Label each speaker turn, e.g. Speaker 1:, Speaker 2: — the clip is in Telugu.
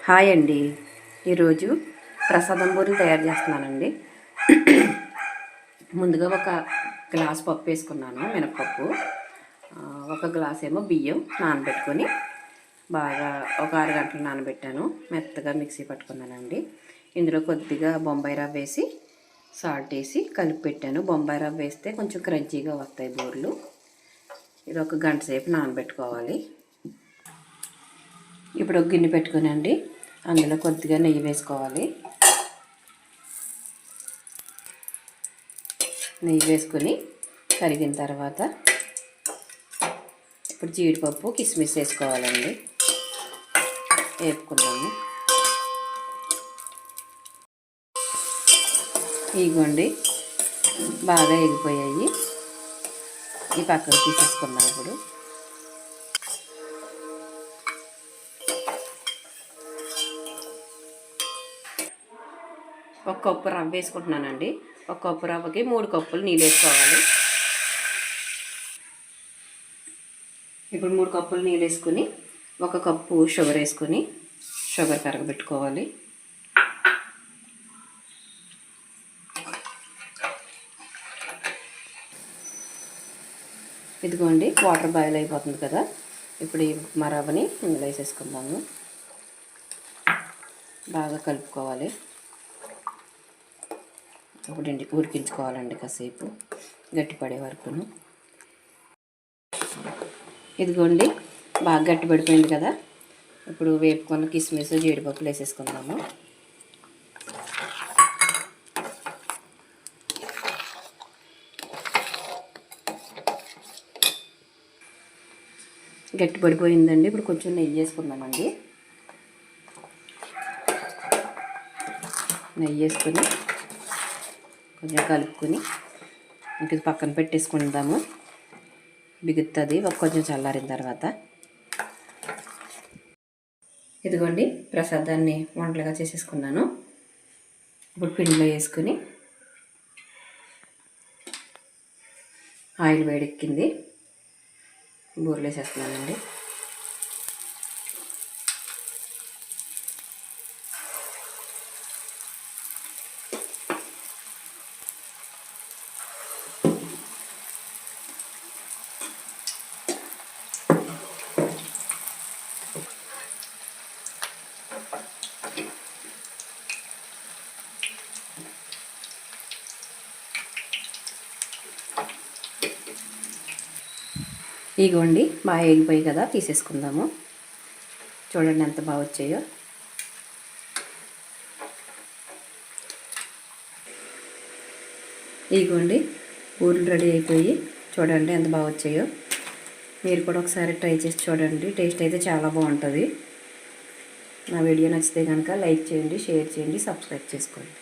Speaker 1: హాయ్ అండి. ఈరోజు ప్రసాదం బూరెలు తయారు చేస్తున్నానండి. ముందుగా ఒక గ్లాస్ పప్పు వేసుకున్నాను, మినపప్పు. ఒక గ్లాస్ ఏమో బియ్యం నానబెట్టుకొని బాగా ఒక 6 గంటలు నానబెట్టాను. మెత్తగా మిక్సీ పట్టుకున్నానండి. ఇందులో కొద్దిగా బొంబాయి రవ్వ వేసి సాల్ట్ వేసి కలిపి పెట్టాను. బొంబాయి రవ్వ వేస్తే కొంచెం క్రంచీగా వస్తాయి బూరెలు. ఇది ఒక గంట సేపు నానబెట్టుకోవాలి. ఇప్పుడు ఒక గిన్నె పెట్టుకునండి, అందులో కొద్దిగా నెయ్యి వేసుకోవాలి. నెయ్యి వేసుకొని కరిగిన తర్వాత ఇప్పుడు జీడిపప్పు కిస్మిస్ వేసుకోవాలండి. వేపుకున్నాము. ఇగోండి బాగా ఎగిపోయాయి. ఈ పక్కకు తీసేసుకున్నాం. ఇప్పుడు ఒక కప్పు రవ్వ వేసుకుంటున్నానండి. ఒక కప్పు రవ్వకి 3 కప్పులు నీళ్ళు వేసుకోవాలి. ఇప్పుడు 3 కప్పులు నీళ్ళు వేసుకుని 1 కప్పు షుగర్ వేసుకొని షుగర్ కరగబెట్టుకోవాలి. ఇదిగోండి వాటర్ బాయిల్ అయిపోతుంది కదా. ఇప్పుడు ఈ రవ్వని ఇందులో వేసేసుకుందాము. బాగా కలుపుకోవాలి. ఇప్పుడు ఉడికించుకోవాలండి కాసేపు, గట్టిపడే వరకును. ఇదిగోండి బాగా గట్టిపడిపోయింది కదా. ఇప్పుడు వేపుకొని కిస్మిస్ జీడిపప్పులు వేసేసుకుందాము. గట్టిపడిపోయిందండి. ఇప్పుడు కొంచెం నెయ్యి వేసుకుందామండి. నెయ్యి వేసుకొని కొంచెం కలుపుకొని ఇంక పక్కన పెట్టేసుకుందాము. బిగుతుంది కొంచెం చల్లారిన తర్వాత. ఇదిగోండి ప్రసాదాన్ని వంటలుగా చేసేసుకున్నాను. ఇప్పుడు పిండిలో వేసుకుని ఆయిల్ వేడెక్కింది, బూరెలు వేసేస్తున్నానండి. ఇగోండి బాగా ఎగిపోయి కదా, తీసేసుకుందాము. చూడండి ఎంత బాగా వచ్చాయో. ఇగోండి బూరెలు రెడీ అయిపోయి చూడండి ఎంత బాగా వచ్చాయో. మీరు కూడా ఒకసారి ట్రై చేసి చూడండి. టేస్ట్ అయితే చాలా బాగుంటుంది. నా వీడియో నచ్చితే కనుక లైక్ చేయండి, షేర్ చేయండి, సబ్స్క్రైబ్ చేసుకోండి.